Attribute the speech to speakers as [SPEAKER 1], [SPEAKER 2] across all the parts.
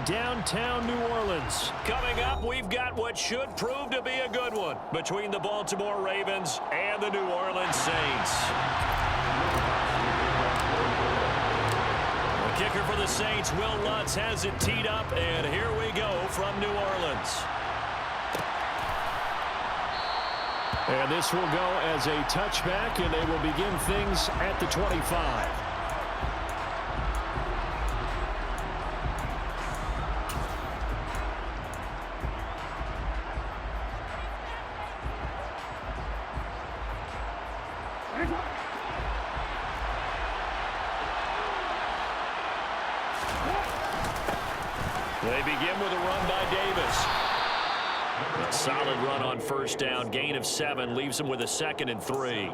[SPEAKER 1] downtown New Orleans.
[SPEAKER 2] Coming up, we've got what should prove to be a good one between the Baltimore Ravens and the New Orleans Saints. The kicker for the Saints, Will Lutz, has it teed up, and here we go from New Orleans.
[SPEAKER 1] And this will go as a touchback, and they will begin things at the 25.
[SPEAKER 2] They begin with a run by Davis. A solid run on first down. Gain of 7 leaves them with a 2nd and 3.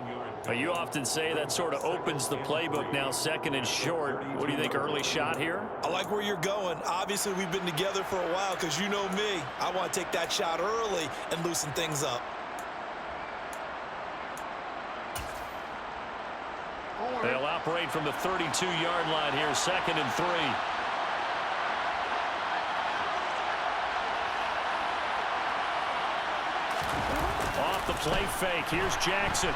[SPEAKER 2] You often say that sort of opens the playbook now, 2nd and short. What do you think, early shot here?
[SPEAKER 3] I like where you're going. Obviously, we've been together for a while because you know me. I want to take that shot early and loosen things up.
[SPEAKER 2] They'll operate from the 32-yard line here, 2nd and 3. Off the play fake. Here's Jackson.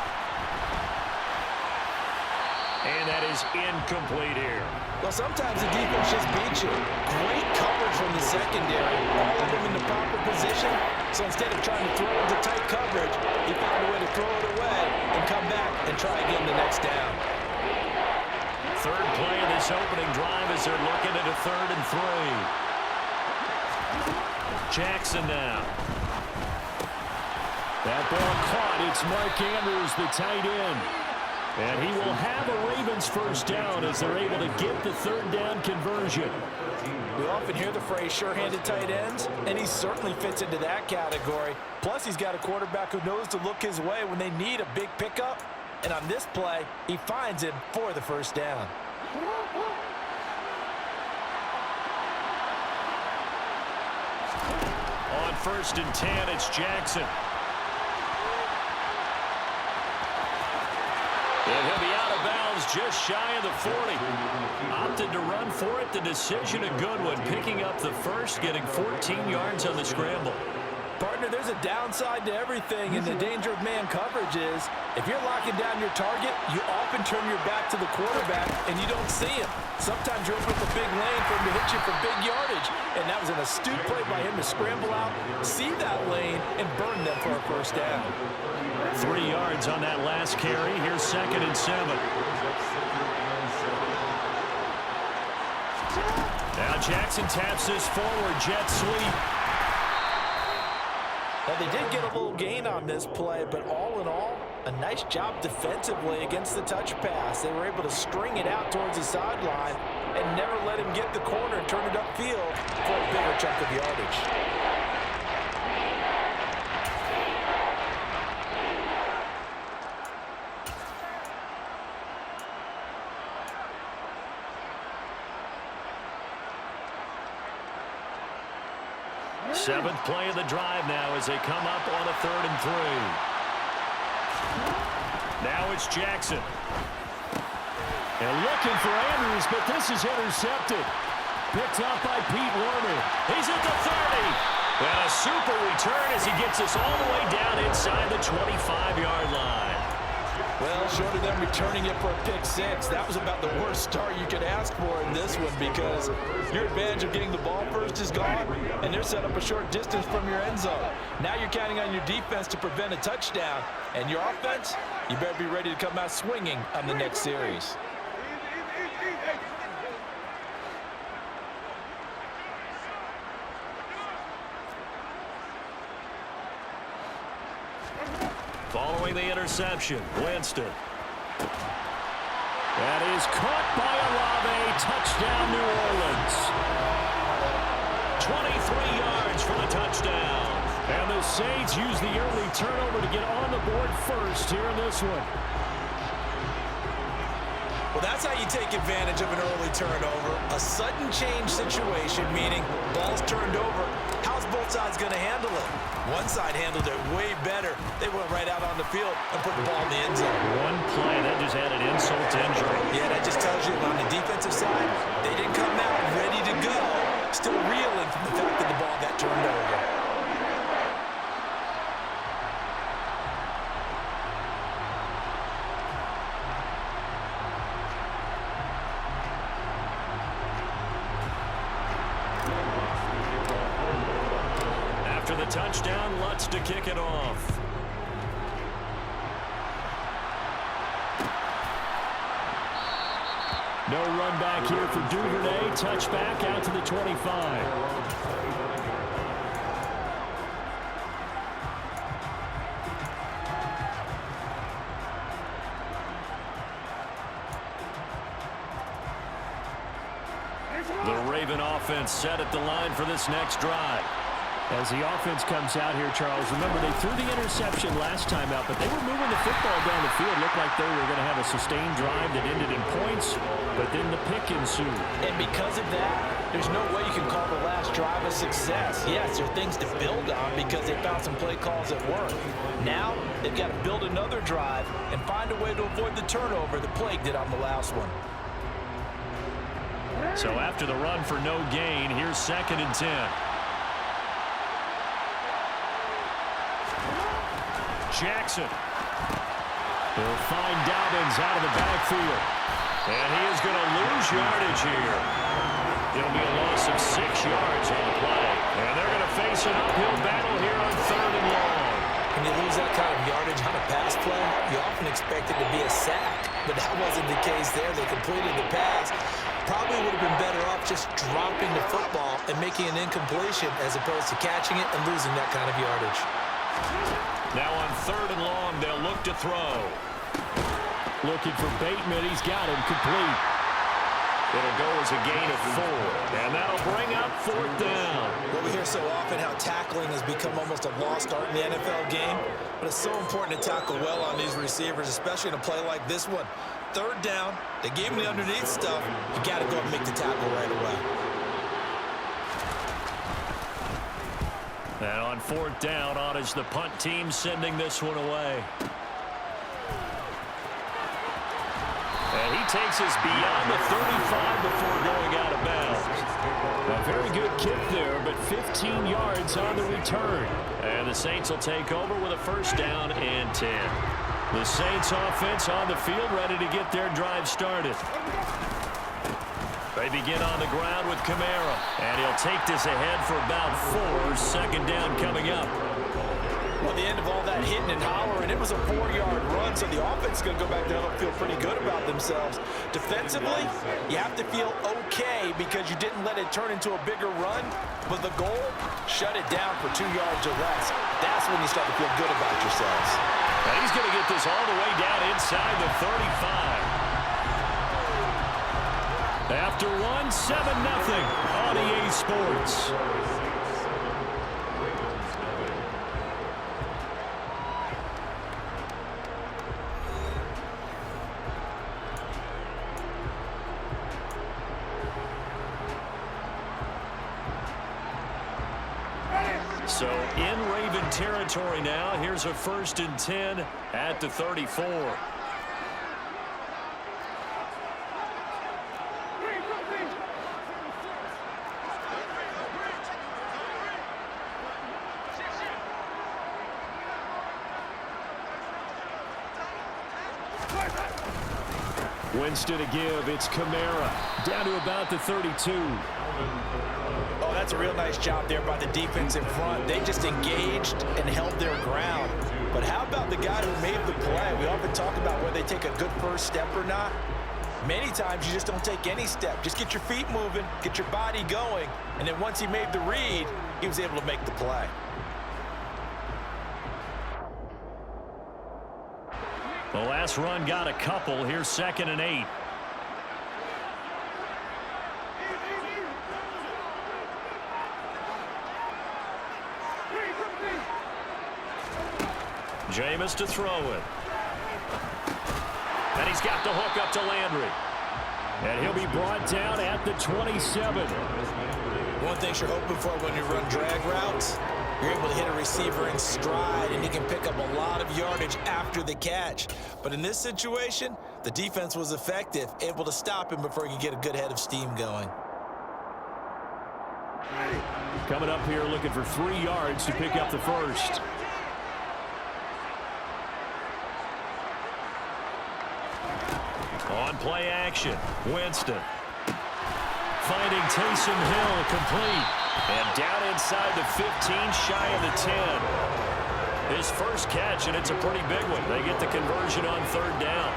[SPEAKER 2] And that is incomplete here.
[SPEAKER 3] Well, sometimes the defense just beats you. Great coverage from the secondary. All of them in the proper position. So instead of trying to throw into tight coverage, he found a way to throw it away and come back and try again the next down.
[SPEAKER 2] Third play of this opening drive as they're looking at a 3rd and 3. Jackson now.
[SPEAKER 1] That ball caught. It's Mark Andrews, the tight end. And he will have a Ravens first down as they're able to get the 3rd down conversion.
[SPEAKER 3] We often hear the phrase sure-handed tight ends, and he certainly fits into that category. Plus, he's got a quarterback who knows to look his way when they need a big pickup. And on this play, he finds him for the first down.
[SPEAKER 2] On 1st and 10, it's Jackson. And he'll be out of bounds just shy of the 40. Opted to run for it. The decision a good one. Picking up the first, getting 14 yards on the scramble.
[SPEAKER 3] Partner, there's a downside to everything, and the danger of man coverage is if you're locking down your target, you often turn your back to the quarterback and you don't see him. Sometimes you're open with a big lane for him to hit you for big yardage, and that was an astute play by him to scramble out, see that lane, and burn them for a first down.
[SPEAKER 2] 3 yards on that last carry. Here's 2nd and 7. Now Jackson taps this forward, jet sweep.
[SPEAKER 3] Now, they did get a little gain on this play, but all in all, a nice job defensively against the touch pass. They were able to string it out towards the sideline and never let him get the corner and turn it upfield for a bigger chunk of yardage.
[SPEAKER 2] Seventh play of the drive now as they come up on a 3rd and 3. Now it's Jackson.
[SPEAKER 1] And looking for Andrews, but this is intercepted. Picked up by Pete Werner.
[SPEAKER 2] He's at the 30. And a super return as he gets us all the way down inside the 25-yard line.
[SPEAKER 3] Well, short of them returning it for a pick 6, that was about the worst start you could ask for in this one because your advantage of getting the ball first is gone, and they're set up a short distance from your end zone. Now you're counting on your defense to prevent a touchdown, and your offense, you better be ready to come out swinging on the next series.
[SPEAKER 2] Following the interception, Winston.
[SPEAKER 1] That is caught by Olave. Touchdown, New Orleans.
[SPEAKER 2] 23 yards for the touchdown.
[SPEAKER 1] And the Saints use the early turnover to get on the board first here in this one.
[SPEAKER 3] Well, that's how you take advantage of an early turnover. A sudden change situation, meaning ball's turned over. How's both sides going to handle it? One side handled it way better. They went right out on the field and put the ball in the end zone.
[SPEAKER 2] One play, that just added insult to injury.
[SPEAKER 3] Yeah, that just tells you on the defensive side, they didn't come out ready to go. still reeling from the fact that the ball got turned over.
[SPEAKER 2] After the touchdown, Lutz to kick it off.
[SPEAKER 1] No run back here for Duvernay. Touchback out to the 25.
[SPEAKER 2] The Raven offense set at the line for this next drive.
[SPEAKER 1] As the offense comes out here, Charles, remember they threw the interception last time out, but they were moving the football down the field. Looked like they were going to have a sustained drive that ended in points, but then the pick ensued.
[SPEAKER 3] And because of that, there's no way you can call the last drive a success. Yes, there are things to build on because they found some play calls that work. Now, they've got to build another drive and find a way to avoid the turnover the plague did on the last one.
[SPEAKER 2] So after the run for no gain, here's 2nd and 10. Jackson.
[SPEAKER 1] He'll find Dobbins out of the backfield.
[SPEAKER 2] And he is going to lose yardage here. It'll be a loss of 6 yards on the play. And they're going to face an uphill battle here on 3rd and long.
[SPEAKER 3] When you lose that kind of yardage on a pass play, you often expect it to be a sack. But that wasn't the case there. They completed the pass. Probably would have been better off just dropping the football and making an incompletion as opposed to catching it and losing that kind of yardage.
[SPEAKER 2] Now on 3rd and long, they'll look to throw.
[SPEAKER 1] Looking for Bateman. He's got him complete.
[SPEAKER 2] It'll go as a gain of 4. And that'll bring up 4th down.
[SPEAKER 3] Well, we hear so often how tackling has become almost a lost art in the NFL game. But it's so important to tackle well on these receivers, especially in a play like this one. 3rd down, they gave him the underneath stuff. You got to go and make the tackle right away.
[SPEAKER 2] And on 4th down, on is the punt team sending this one away. And he takes us beyond the 35 before going out of bounds.
[SPEAKER 1] A very good kick there, but 15 yards on the return.
[SPEAKER 2] And the Saints will take over with a 1st down and 10. The Saints offense on the field, ready to get their drive started. They begin on the ground with Kamara, and he'll take this ahead for about 4. 2nd down coming up.
[SPEAKER 3] Well, the end of all that hitting and hollering, it was a 4-yard run, so the offense is going to go back there and feel pretty good about themselves. Defensively, you have to feel okay because you didn't let it turn into a bigger run, but the goal, shut it down for 2 yards or less. That's when you start to feel good about yourselves.
[SPEAKER 2] And he's going to get this all the way down inside the 35.
[SPEAKER 1] After 1, 7-0 on EA Sports.
[SPEAKER 2] So in Raven territory now, here's a 1st and 10 at the 34.
[SPEAKER 1] Winston to give. It's Kamara down to about the 32.
[SPEAKER 3] Oh, that's a real nice job there by the defense in front. They just engaged and held their ground. But how about the guy who made the play? We often talk about whether they take a good first step or not. Many times you just don't take any step. Just get your feet moving, get your body going, and then once he made the read, he was able to make the play.
[SPEAKER 2] The last run got a couple. Here's 2nd and 8. Jameis to throw it. And he's got the hook up to Landry.
[SPEAKER 1] And he'll be brought down at the 27.
[SPEAKER 3] One thing you're hoping for when you run drag routes, you're able to hit a receiver in stride, and he can pick up a lot of yardage after the catch. But in this situation, the defense was effective, able to stop him before he could get a good head of steam going.
[SPEAKER 1] Coming up here looking for 3 yards to pick up the first.
[SPEAKER 2] On play action, Winston. Finding Taysom Hill, complete. And down inside the 15, shy of the 10. His first catch, and it's a pretty big one. They get the conversion on 3rd down.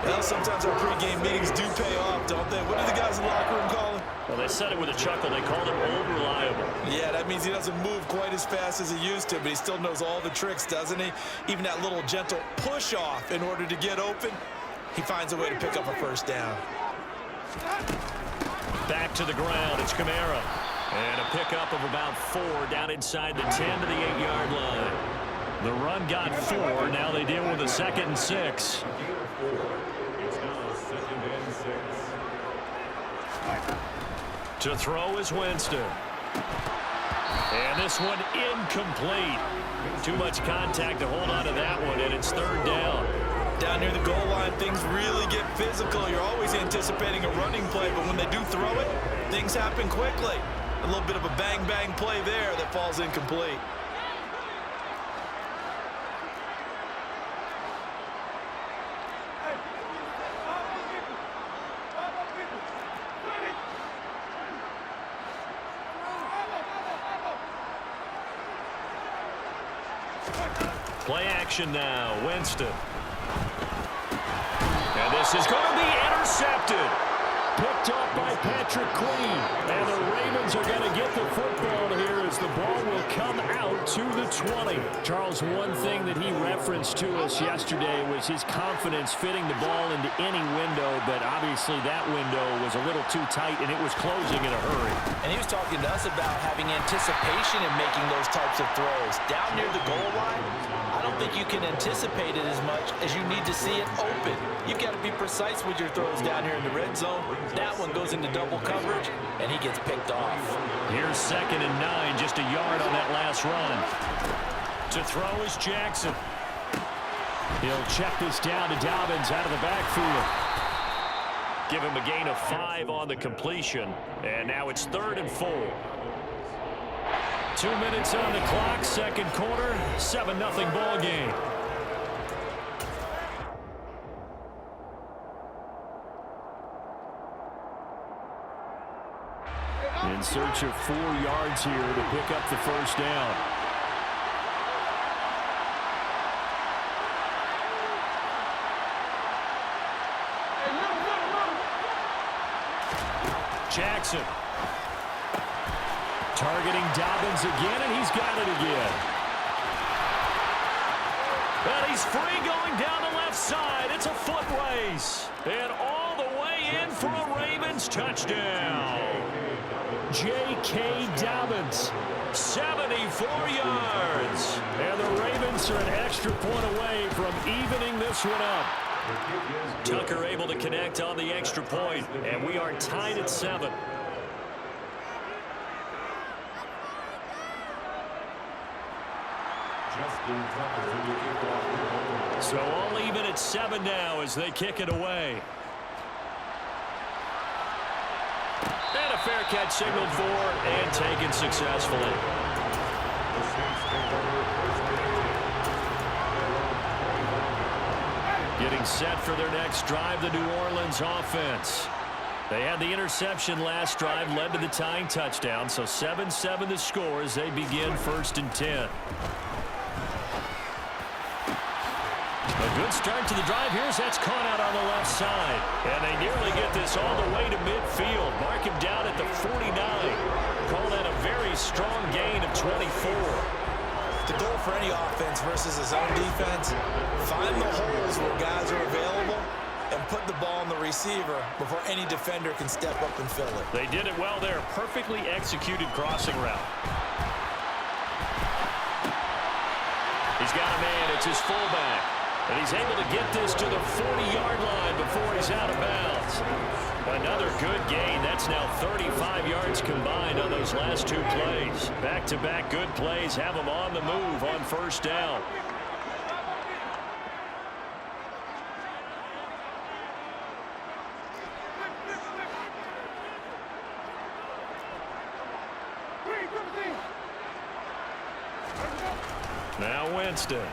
[SPEAKER 3] Well, sometimes our pregame meetings do pay off, don't they? What do the guys in the locker room call him?
[SPEAKER 2] Well, they said it with a chuckle. They called him old reliable.
[SPEAKER 3] Yeah, that means he doesn't move quite as fast as he used to, but he still knows all the tricks, doesn't he? Even that little gentle push-off in order to get open, he finds a way to pick up a first down.
[SPEAKER 2] Back to the ground, it's Kamara. And a pickup of about 4 down inside the 10 to the 8-yard line.
[SPEAKER 1] The run got 4. Now they deal with a 2nd and 6.
[SPEAKER 2] To throw is Winston. And this one incomplete. Too much contact to hold on to that one, and it's 3rd down.
[SPEAKER 3] Down near the goal line, things really get physical. You're always anticipating a running play, but when they do throw it, things happen quickly. A little bit of a bang-bang play there that falls incomplete.
[SPEAKER 2] Play action now, Winston. And this is going to be intercepted.
[SPEAKER 1] Picked up by Patrick Queen. And the Ravens are going to get the football here as the ball will come out to the 20. Charles, one thing that he referenced to us yesterday was his confidence fitting the ball into any window, but obviously that window was a little too tight and it was closing in a hurry.
[SPEAKER 3] And he was talking to us about having anticipation in making those types of throws. Down near the goal line, I don't think you can anticipate it as much as you need to see it open. You've got to be precise with your throws down here in the red zone. That one goes into double coverage, and he gets picked off.
[SPEAKER 2] Here's 2nd and 9, just a yard on that last run. To throw is Jackson.
[SPEAKER 1] He'll check this down to Dobbins out of the backfield.
[SPEAKER 2] Give him a gain of 5 on the completion, and now it's 3rd and 4.
[SPEAKER 1] 2 minutes on the clock, 2nd quarter, 7-0 ball game. In search of 4 yards here to pick up the first down.
[SPEAKER 2] Jackson.
[SPEAKER 1] Targeting Dobbins again, and he's got it again.
[SPEAKER 2] And he's free going down the left side. It's a foot race. And all the way in for a Ravens touchdown.
[SPEAKER 1] J.K. Dobbins.
[SPEAKER 2] 74 yards.
[SPEAKER 1] And the Ravens are an extra point away from evening this one up.
[SPEAKER 2] Tucker able to connect on the extra point, and we are tied at 7. So all even at 7 now as they kick it away. And a fair catch signaled for and taken successfully. Getting set for their next drive, the New Orleans offense. They had the interception last drive, led to the tying touchdown, so 7-7 the score as they begin 1st and 10. A good start to the drive. Here's that's caught out on the left side. And they nearly get this all the way to midfield. Mark him down at the 49. Call that a very strong gain of 24.
[SPEAKER 3] The goal for any offense versus his own defense, find the holes where guys are available and put the ball on the receiver before any defender can step up and fill it.
[SPEAKER 2] They did it well there. Perfectly executed crossing route. He's got a man. It's his fullback. And he's able to get this to the 40-yard line before he's out of bounds. Another good gain. That's now 35 yards combined on those last 2 plays. Back-to-back good plays have him on the move on 1st down. Now Winston.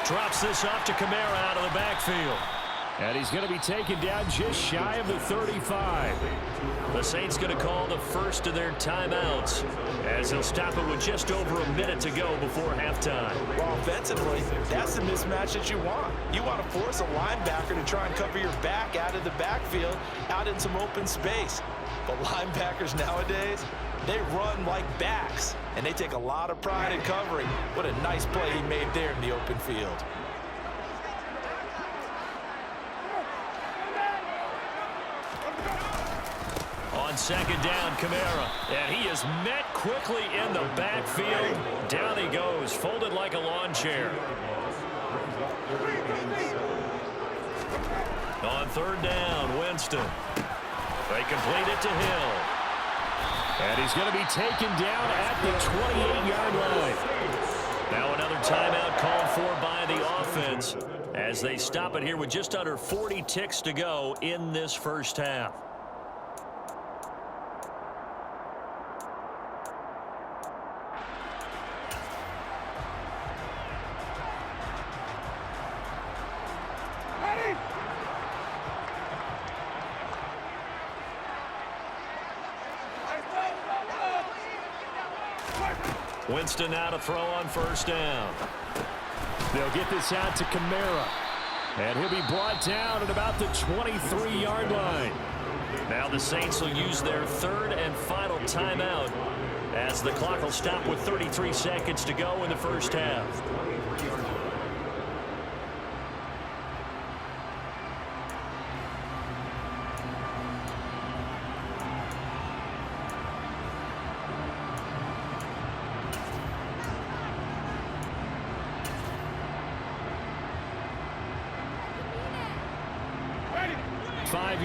[SPEAKER 2] Drops this off to Kamara out of the backfield.
[SPEAKER 1] And he's going to be taken down just shy of the 35.
[SPEAKER 2] The Saints going to call the first of their timeouts as they'll stop it with just over a minute to go before halftime.
[SPEAKER 3] Well, offensively, that's the mismatch that you want. You want to force a linebacker to try and cover your back out of the backfield, out in some open space. But linebackers nowadays, they run like backs, and they take a lot of pride in covering. What a nice play he made there in the open field.
[SPEAKER 2] On second down, Kamara, and he is met quickly in the backfield. Down he goes, folded like a lawn chair. On third down, Winston. They complete it to Hill.
[SPEAKER 1] And he's going to be taken down at the 28-yard line.
[SPEAKER 2] Now another timeout called for by the offense as they stop it here with just under 40 ticks to go in this first half. Winston now to throw on first down.
[SPEAKER 1] They'll get this out to Kamara. And he'll be brought down at about the 23-yard line.
[SPEAKER 2] Now the Saints will use their third and final timeout as the clock will stop with 33 seconds to go in the first half.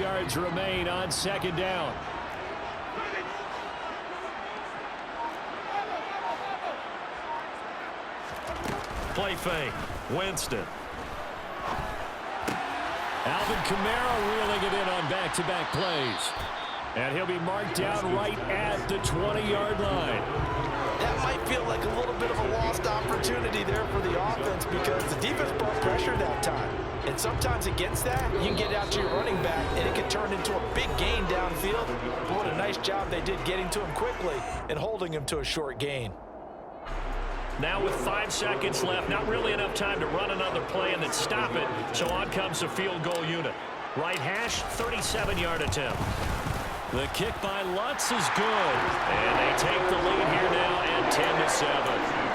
[SPEAKER 1] Yards remain on second down.
[SPEAKER 2] Play fake. Winston.
[SPEAKER 1] Alvin Kamara reeling it in on back-to-back plays. And he'll be marked down right at the 20-yard line.
[SPEAKER 3] That might feel like a little bit of a lost opportunity there for the offense because the defense brought pressure that time. And sometimes against that, you can get out to your running back, and it can turn into a big gain downfield. But what a nice job they did getting to him quickly and holding him to a short gain.
[SPEAKER 2] Now with 5 seconds left, not really enough time to run another play and then stop it. So on comes the field goal unit. Right hash, 37-yard attempt. The kick by Lutz is good. And they take the lead here now at 10-7.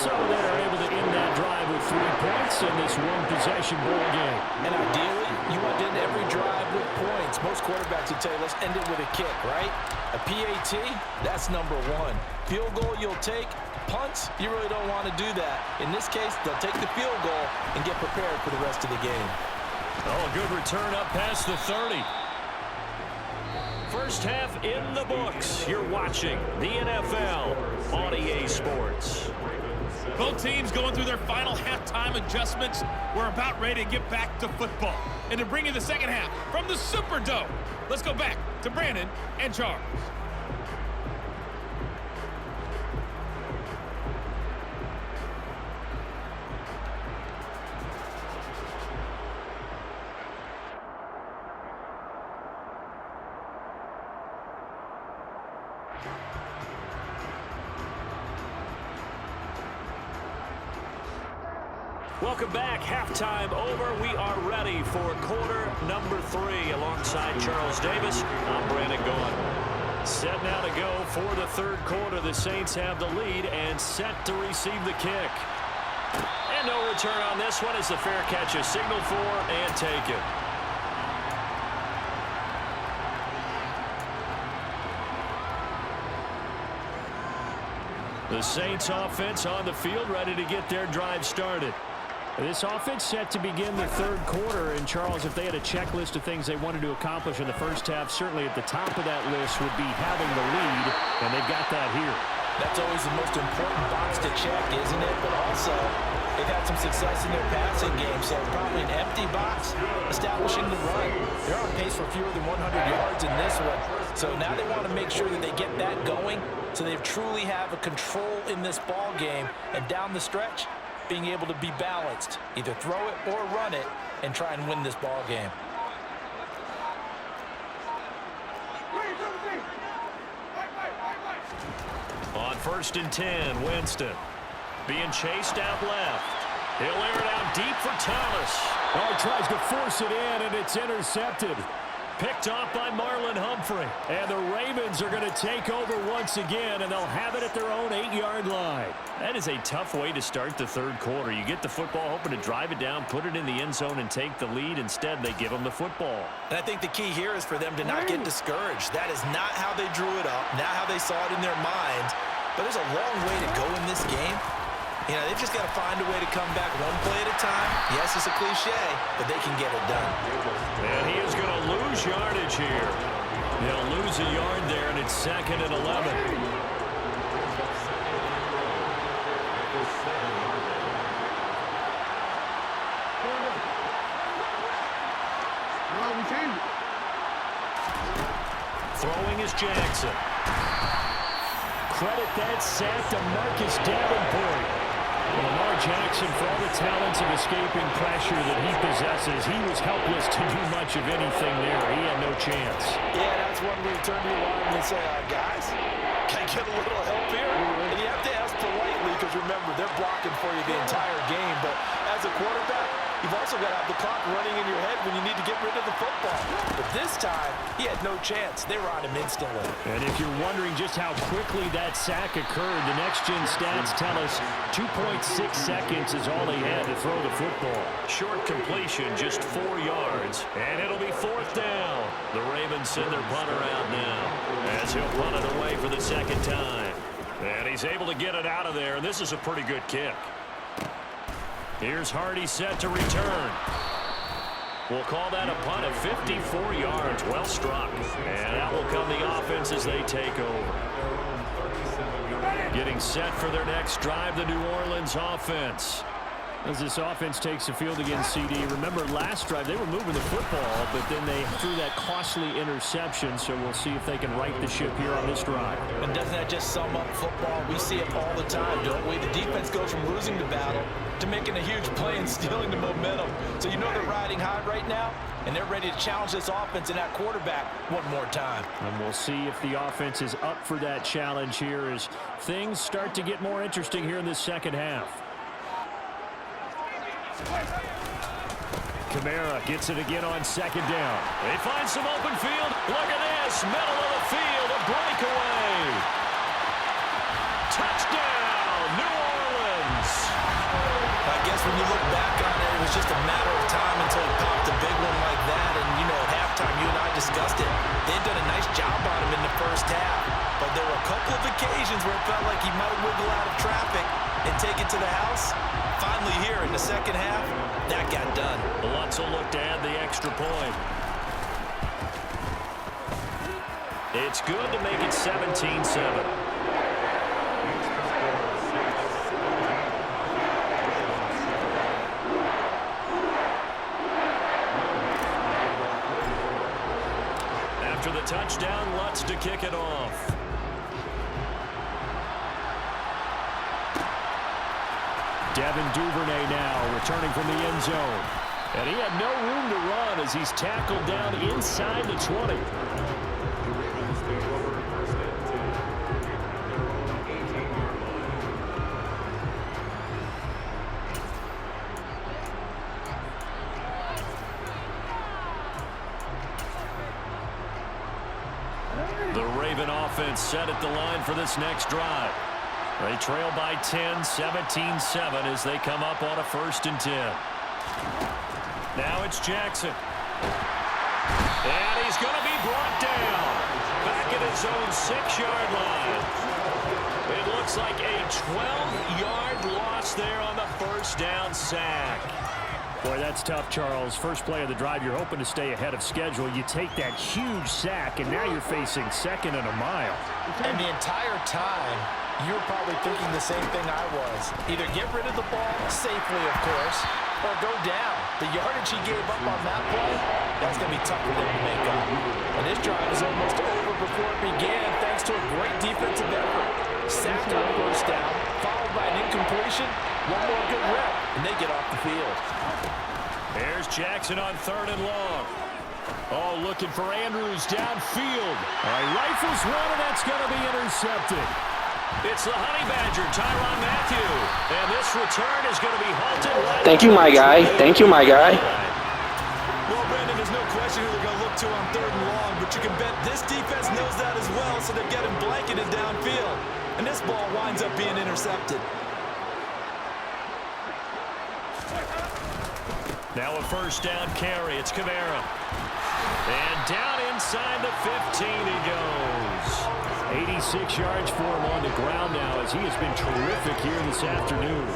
[SPEAKER 1] So they're able to end that drive with 3 points in this one-possession ball game.
[SPEAKER 3] And ideally, you want to end every drive with points. Most quarterbacks would tell you, let's end it with a kick, right? A PAT, that's number 1. Field goal you'll take. Punts, you really don't want to do that. In this case, they'll take the field goal and get prepared for the rest of the game.
[SPEAKER 2] Oh, good return up past the 30. First half in the books. You're watching the NFL on EA Sports.
[SPEAKER 4] Both teams going through their final halftime adjustments. We're about ready to get back to football. And to bring you the second half from the Superdome, let's go back to Brandon and Charles.
[SPEAKER 2] Welcome back. Halftime over. We are ready for quarter number 3. Alongside Charles Davis, I'm Brandon Gaughan. Set now to go for the third quarter. The Saints have the lead and set to receive the kick. And no return on this one as the fair catch is signaled for and taken. The Saints offense on the field ready to get their drive started.
[SPEAKER 1] This offense set to begin the third quarter. And, Charles, if they had a checklist of things they wanted to accomplish in the first half, certainly at the top of that list would be having the lead, and they've got that here.
[SPEAKER 3] That's always the most important box to check, isn't it? But also, they've had some success in their passing game, so probably an empty box establishing the run. They're on pace for fewer than 100 yards in this one. So now they want to make sure that they get that going so they truly have a control in this ball game. And down the stretch, being able to be balanced, either throw it or run it, and try and win this ball game.
[SPEAKER 2] On 1st and 10, Winston being chased out left. He'll air it out deep for Thomas.
[SPEAKER 1] Oh, tries to force it in, and it's intercepted.
[SPEAKER 2] Picked off by Marlon Humphrey.
[SPEAKER 1] And the Ravens are going to take over once again, and they'll have it at their own 8-yard line.
[SPEAKER 2] That is a tough way to start the third quarter. You get the football, hoping to drive it down, put it in the end zone, and take the lead. Instead, they give them the football.
[SPEAKER 3] And I think the key here is for them to not get discouraged. That is not how they drew it up, not how they saw it in their minds. But there's a long way to go in this game. You know, they've just got to find a way to come back one play at a time. Yes, it's a cliche, but they can get it done.
[SPEAKER 2] And he is going to lose yardage here. They'll lose a yard there, and it's 2nd and 11. Throwing is Jackson.
[SPEAKER 1] Credit that sack to Marcus Davenport. Lamar Jackson, for all the talents of escaping pressure that he possesses, he was helpless to do much of anything there. He had no chance.
[SPEAKER 3] Yeah, that's one where you turn to your line and say, guys, can I get a little help here? And you have to ask politely because, remember, they're blocking for you the entire game. But as a quarterback, you've also got to have the clock running in your head when you need to get rid of the football. But this time, he had no chance. They were on him instantly.
[SPEAKER 1] And if you're wondering just how quickly that sack occurred, the next-gen stats tell us 2.6 seconds is all he had to throw the football.
[SPEAKER 2] Short completion, just 4 yards. And it'll be 4th down. The Ravens send their punter out now as he'll punt it away for the 2nd time. And he's able to get it out of there, and this is a pretty good kick. Here's Hardy set to return. We'll call that a punt of 54 yards. Well struck. And that will come the offense as they take over. Getting set for their next drive, the New Orleans offense.
[SPEAKER 1] As this offense takes the field against CD, remember last drive they were moving the football, but then they threw that costly interception, so we'll see if they can right the ship here on this drive.
[SPEAKER 3] And doesn't that just sum up football? We see it all the time, don't we? The defense goes from losing the battle to making a huge play and stealing the momentum. So you know they're riding high right now, and they're ready to challenge this offense and that quarterback one more time.
[SPEAKER 1] And we'll see if the offense is up for that challenge here as things start to get more interesting here in this second half. Kamara gets it again on 2nd down.
[SPEAKER 2] They find some open field. Look at this. Middle of the field. A breakaway. Touchdown, New Orleans.
[SPEAKER 3] I guess when you look back on it, it was just a matter of time until he popped a big one like that. And, you know, at halftime, you and I discussed it. They'd done a nice job on him in the first half. But there were a couple of occasions where it felt like he might wiggle out of traffic and take it to the house. Finally here in the second half, that got done.
[SPEAKER 2] Lutz will look to add the extra point. It's good to make it 17-7. After the touchdown, Lutz to kick it off.
[SPEAKER 1] Devin Duvernay now returning from the end zone. And he had no room to run as he's tackled down inside the 20.
[SPEAKER 2] The Raven offense set at the line for this next drive. They trail by 10, 17-7 as they come up on a 1st and 10. Now it's Jackson. And he's going to be brought down. Back at his own 6-yard line. It looks like a 12-yard loss there on the 1st down sack.
[SPEAKER 1] Boy, that's tough, Charles. First play of the drive, you're hoping to stay ahead of schedule. You take that huge sack, and now you're facing 2nd and a mile.
[SPEAKER 3] And the entire time, you're probably thinking the same thing I was. Either get rid of the ball safely, of course, or go down. The yardage he gave up on that play, that's going to be tough for them to make up. And this drive is almost over before it began thanks to a great defensive effort. Sacked on first down, followed by an incompletion. One more good rep, and they get off the field.
[SPEAKER 1] Here's Jackson on 3rd and long. Oh, looking for Andrews downfield. All right, rifles one, and that's going to be intercepted.
[SPEAKER 2] It's the Honey Badger, Tyrann Mathieu. And this return is going to be halted right.
[SPEAKER 5] Thank you, my guy. Thank you, my guy.
[SPEAKER 3] Well, Brandon, there's no question who they're going to look to on 3rd and long, but you can bet this defense knows that as well, so they're getting blanketed downfield. And this ball winds up being intercepted.
[SPEAKER 2] Now a first down carry. It's Kamara. And down inside the 15 he goes.
[SPEAKER 1] 86 yards for him on the ground now as he has been terrific here this afternoon.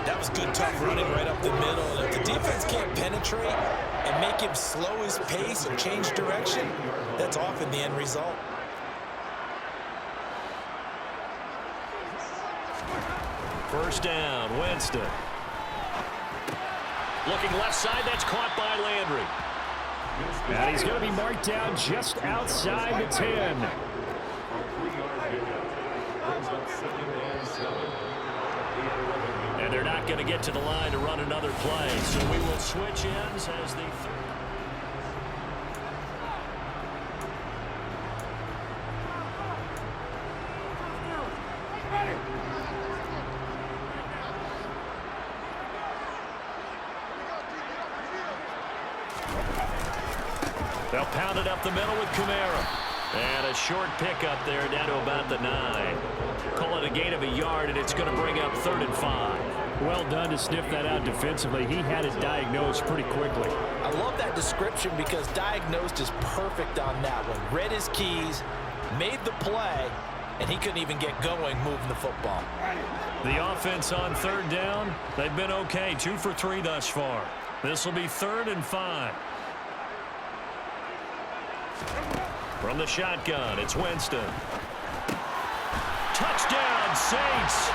[SPEAKER 3] That was good, tough running right up the middle. And if the defense can't penetrate and make him slow his pace or change direction, that's often the end result.
[SPEAKER 2] First down, Winston. Looking left side, that's caught by Landry.
[SPEAKER 1] And he's going to be marked down just outside the 10.
[SPEAKER 2] And they're not going to get to the line to run another play, so we will switch ends as the they'll pound it up the middle with Kamara. And a short pickup there down to about the 9. Call it a gain of a yard, and it's going to bring up 3rd and 5.
[SPEAKER 1] Well done to sniff that out defensively. He had it diagnosed pretty quickly.
[SPEAKER 3] I love that description because diagnosed is perfect on that one. Read his keys, made the play, and he couldn't even get going moving the football.
[SPEAKER 2] The offense on 3rd down, they've been okay. 2 for 3 thus far. This will be 3rd and 5. From the shotgun, it's Winston. Touchdown, Saints!